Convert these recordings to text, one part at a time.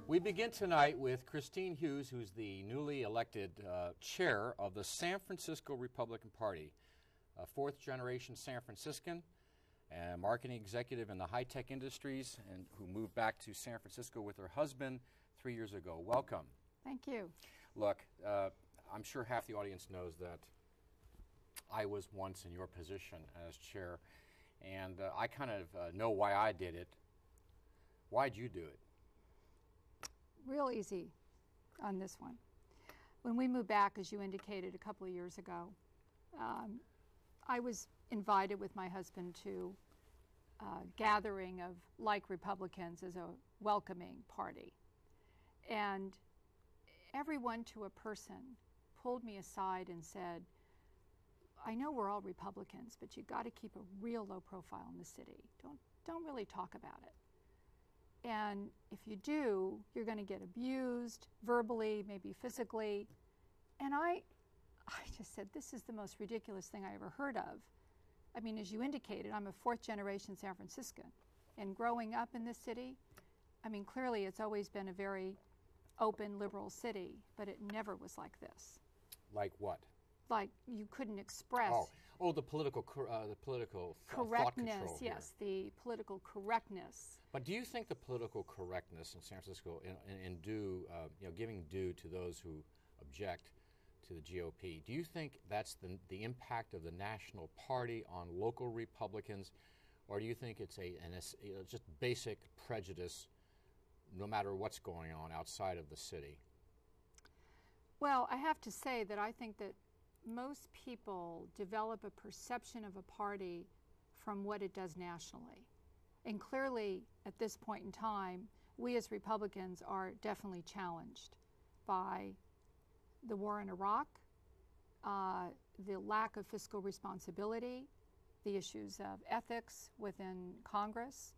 We begin tonight with Christine Hughes, who's the newly elected chair of the San Francisco Republican Party, a fourth-generation San Franciscan, a marketing executive in the high-tech industries, and who moved back to San Francisco with her husband 3 years ago. Welcome. Thank you. Look, I'm sure half the audience knows that I was once in your position as chair, and I kind of know why I did it. Why'd you do it? Real easy on this one. When we moved back, as you indicated, a couple of years ago, I was invited with my husband to a gathering of like Republicans as a welcoming party. And everyone to a person pulled me aside and said, I know we're all Republicans, but you've got to keep a real low profile in the city. Don't really talk about it. And if you do, you're going to get abused verbally, maybe physically. And I just said, this is the most ridiculous thing I ever heard of. I mean, as you indicated, I'm a fourth-generation San Franciscan. And growing up in this city, I mean, clearly it's always been a very open, liberal city, but it never was like this. Like what? Like you couldn't express. The political correctness. Correctness, yes, the political correctness. But do you think the political correctness in San Francisco, giving due to those who object to the GOP, do you think that's the impact of the national party on local Republicans, or do you think it's just basic prejudice, no matter what's going on outside of the city? Well, I have to say that I think that most people develop a perception of a party from what it does nationally. And clearly, at this point in time, we as Republicans are definitely challenged by the war in Iraq, the lack of fiscal responsibility, the issues of ethics within Congress.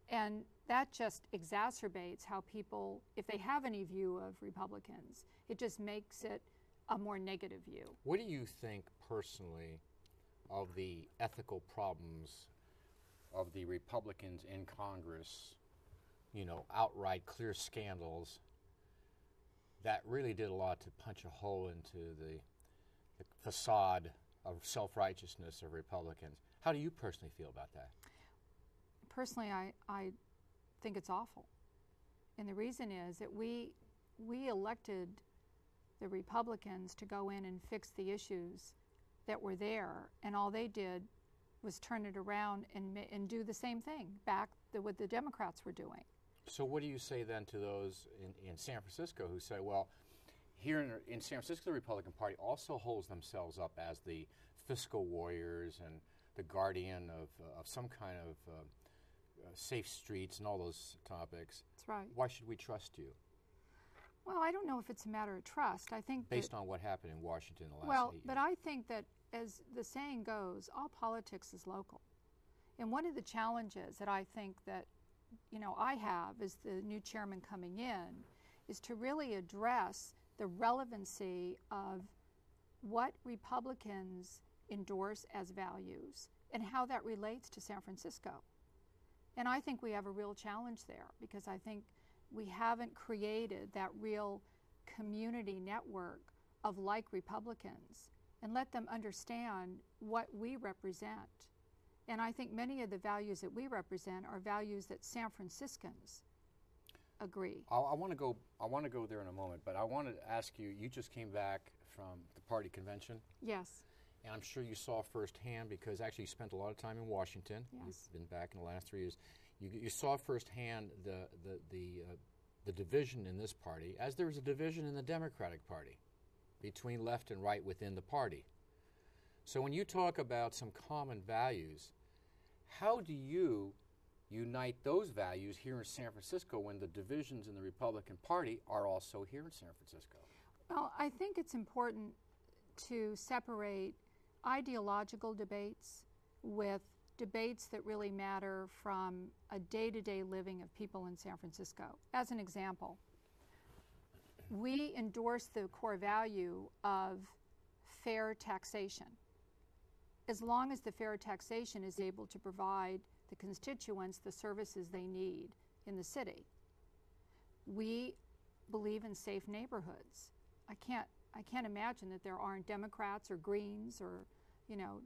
And that just exacerbates how people, if they have any view of Republicans, it just makes it a more negative view. What do you think personally of the ethical problems of the Republicans in Congress, outright clear scandals that really did a lot to punch a hole into the facade of self-righteousness of Republicans? How do you personally feel about that? Personally, I think it's awful. And the reason is that we elected the Republicans to go in and fix the issues that were there, and all they did was turn it around and do the same thing back what the Democrats were doing. So what do you say then to those in San Francisco who say, well, here in San Francisco, the Republican Party also holds themselves up as the fiscal warriors and the guardian of some kind of safe streets and all those topics. That's right. Why should we trust you? Well, I don't know if it's a matter of trust. I think based on what happened in Washington the last 8 years. But I think that, as the saying goes, all politics is local. And one of the challenges that I think that, I have as the new chairman coming in is to really address the relevancy of what Republicans endorse as values and how that relates to San Francisco. And I think we have a real challenge there because I think we haven't created that real community network of like Republicans and let them understand what we represent. And I think many of the values that we represent are values that San Franciscans agree. I want to go there in a moment, but I wanted to ask you, you just came back from the party convention. Yes. And I'm sure you saw firsthand, because actually you spent a lot of time in Washington. Yes. You've been back in the last 3 years. You saw firsthand the division in this party, as there is a division in the Democratic Party between left and right within the party. So when you talk about some common values, how do you unite those values here in San Francisco when the divisions in the Republican Party are also here in San Francisco? Well, I think it's important to separate ideological debates with debates that really matter from a day-to-day living of people in San Francisco. As an example, we endorse the core value of fair taxation. As long as the fair taxation is able to provide the constituents the services they need in the city. We believe in safe neighborhoods. I can't imagine that there aren't Democrats or Greens or, you know,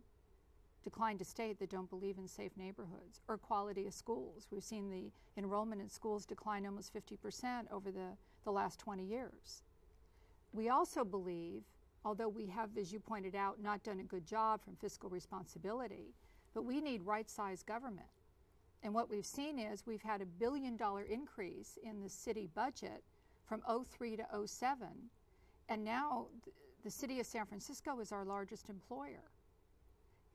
decline to state that don't believe in safe neighborhoods or quality of schools. We've seen the enrollment in schools decline almost 50% over the last 20 years. We also believe, although we have, as you pointed out, not done a good job from fiscal responsibility, but we need right-sized government. And what we've seen is we've had $1 billion increase in the city budget from '03 to '07, and now the city of San Francisco is our largest employer.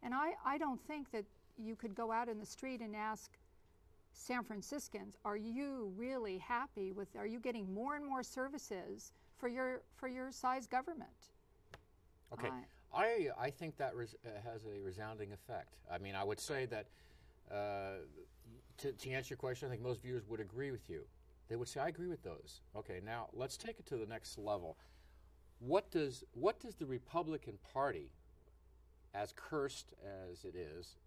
And I don't think that you could go out in the street and ask San Franciscans, are you really happy with, are you getting more and more services for your size government? Okay, I think that has a resounding effect. I mean, I would say that to answer your question, I think most viewers would agree with you. They would say, I agree with those. Okay, now let's take it to the next level. What does the Republican Party, as cursed as it is,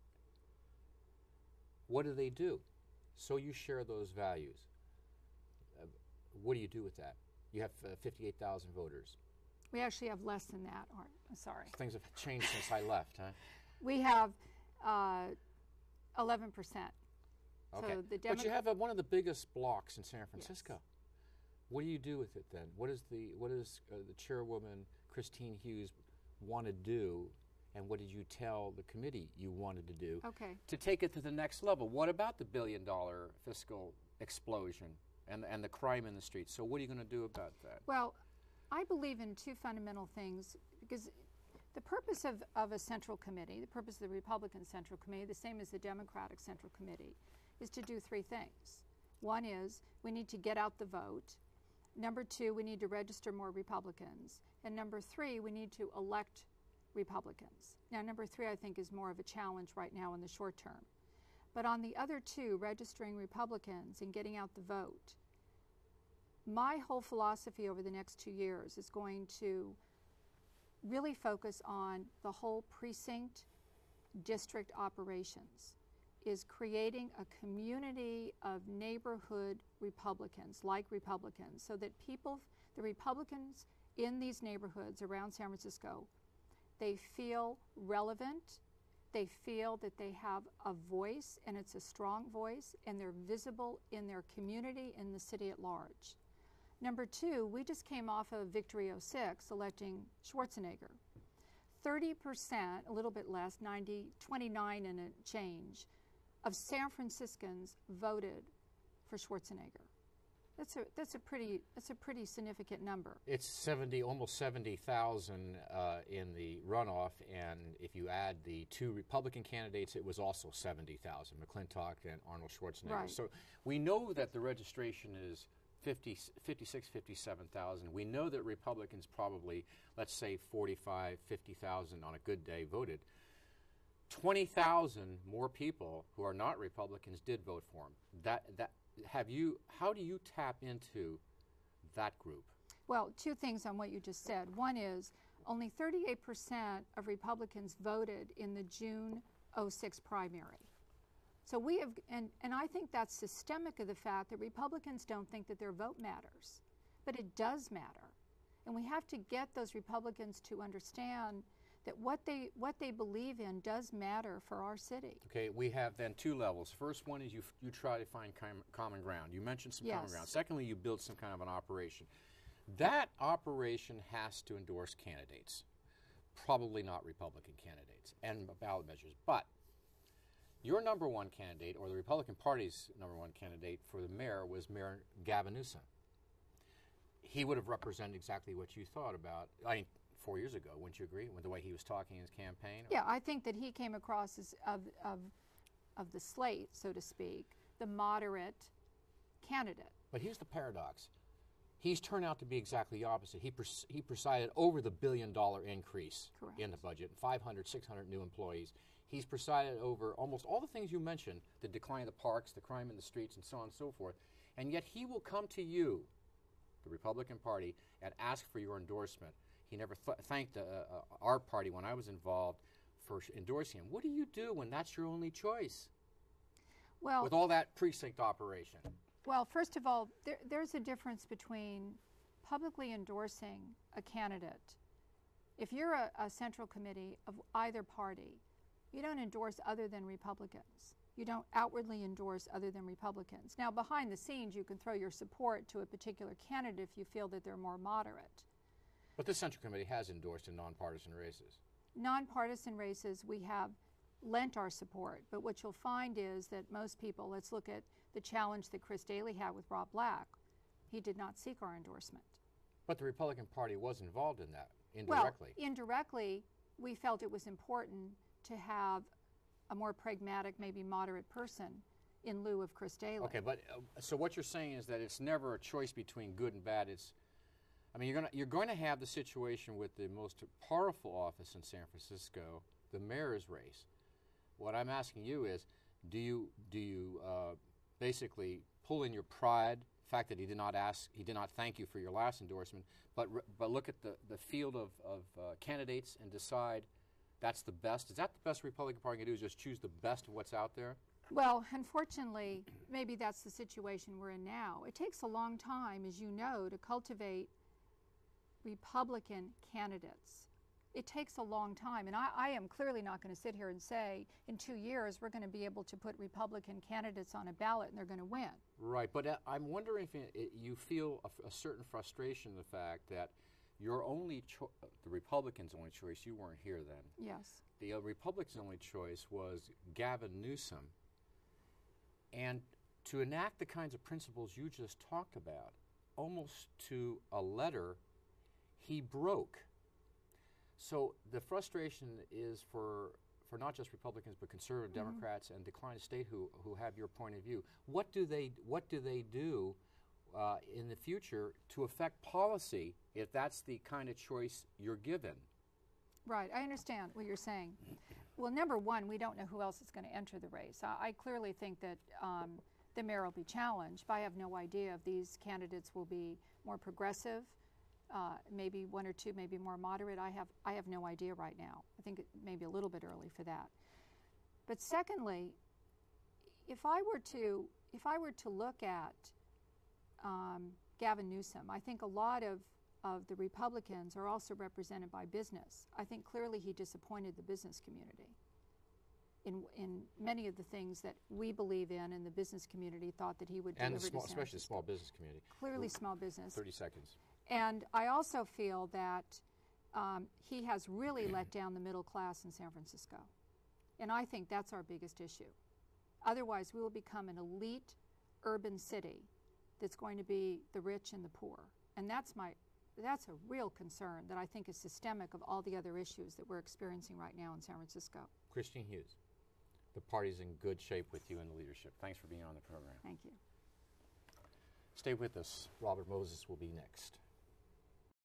what do? So you share those values. What do you do with that? You have 58,000 voters. We actually have less than that, Art. I'm sorry. Things have changed since I left, huh? We have 11%. Okay, so but you have one of the biggest blocks in San Francisco. Yes. What do you do with it then? What does the chairwoman, Christine Hughes, want to do, and what did you tell the committee you wanted to do to take it to the next level? What about the $1 billion fiscal explosion and the crime in the streets? So what are you going to do about that? Well, I believe in two fundamental things, because the purpose of a central committee, the purpose of the Republican Central Committee, the same as the Democratic Central Committee, is to do three things. One is we need to get out the vote. Number two, we need to register more Republicans. And number three, we need to elect Republicans. Now, number three, I think, is more of a challenge right now in the short term. But on the other two, registering Republicans and getting out the vote, my whole philosophy over the next 2 years is going to really focus on the whole precinct district operations, is creating a community of neighborhood Republicans, like Republicans, so that people, the Republicans in these neighborhoods around San Francisco, they feel relevant, they feel that they have a voice, and it's a strong voice, and they're visible in their community and the city at large. Number two, we just came off of Victory 06, electing Schwarzenegger. 30%, a little bit less, 29 and a change, of San Franciscans voted for Schwarzenegger. That's a pretty significant number. It's almost 70,000 in the runoff, and if you add the two Republican candidates, it was also 70,000, McClintock and Arnold Schwarzenegger. Right. So we know that the registration is 57,000. We know that Republicans probably, let's say 45, 50,000 on a good day voted. 20,000 more people who are not Republicans did vote for him. How do you tap into that group? Well, two things on what you just said. One is only 38% of Republicans voted in the June 06 primary. So we have, and I think that's systemic of the fact that Republicans don't think that their vote matters, but it does matter. And we have to get those Republicans to understand that what they believe in does matter for our city. Okay, we have then two levels. First one is you try to find common ground. You mentioned some common ground. Secondly, you build some kind of an operation. That operation has to endorse candidates, probably not Republican candidates, and ballot measures. But your number one candidate, or the Republican Party's number one candidate for the mayor, was Mayor Gavin Newsom. He would have represented exactly what you thought about, 4 years ago, wouldn't you agree, with the way he was talking in his campaign? Yeah, I think that he came across as, of the slate, so to speak, the moderate candidate. But here's the paradox. He's turned out to be exactly the opposite. He presided over the $1 billion increase in the budget, 500, 600 new employees. He's presided over almost all the things you mentioned, the decline of the parks, the crime in the streets, and so on and so forth. And yet he will come to you, the Republican Party, and ask for your endorsement. He never thanked our party when I was involved for endorsing him. What do you do when that's your only choice? Well, with all that precinct operation. Well, first of all, there's a difference between publicly endorsing a candidate. If you're a central committee of either party, you don't endorse other than Republicans. You don't outwardly endorse other than Republicans. Now, behind the scenes, you can throw your support to a particular candidate if you feel that they're more moderate. But the Central Committee has endorsed in nonpartisan races. Nonpartisan races, we have lent our support, but what you'll find is that most people, let's look at the challenge that Chris Daley had with Rob Black. He did not seek our endorsement. But the Republican Party was involved in that, indirectly. Well, indirectly, we felt it was important to have a more pragmatic, maybe moderate person in lieu of Chris Daley. Okay, but so what you're saying is that it's never a choice between good and bad. It's, I mean, you're going to have the situation with the most powerful office in San Francisco, the mayor's race. What I'm asking you is, do you basically pull in your pride, the fact that he did not thank you for your last endorsement, but look at the field of candidates and decide that's the best? Is that the best Republican Party can do, is just choose the best of what's out there? Well, unfortunately, maybe that's the situation we're in now. It takes a long time, as you know, to cultivate Republican candidates. It takes a long time, and I am clearly not going to sit here and say in 2 years we're going to be able to put Republican candidates on a ballot and they're going to win. Right, but I'm wondering if you feel a certain frustration in the fact that your only the Republicans' only choice, you weren't here then. Yes. The Republicans' only choice was Gavin Newsom. And to enact the kinds of principles you just talked about, almost to a letter, he broke. So the frustration is for not just Republicans but conservative Democrats and declined state who have your point of view. What do they do in the future to affect policy if that's the kind of choice you're given? Right, I understand what you're saying. Well, number one, we don't know who else is going to enter the race. I clearly think that the mayor will be challenged, but I have no idea if these candidates will be more progressive, maybe one or two, maybe more moderate. I have no idea right now. I think it may be a little bit early for that. But secondly, if I were to look at Gavin Newsom, I think a lot of the Republicans are also represented by business. I think clearly he disappointed the business community in many of the things that we believe in, and the business community thought that he would deliver to San Francisco. Especially the small business community. Clearly small business. 30 seconds. And I also feel that he has really let down the middle class in San Francisco. And I think that's our biggest issue. Otherwise, we will become an elite urban city that's going to be the rich and the poor. And that's a real concern that I think is systemic of all the other issues that we're experiencing right now in San Francisco. Christine Hughes, the party's in good shape with you in the leadership. Thanks for being on the program. Thank you. Stay with us. Robert Moses will be next.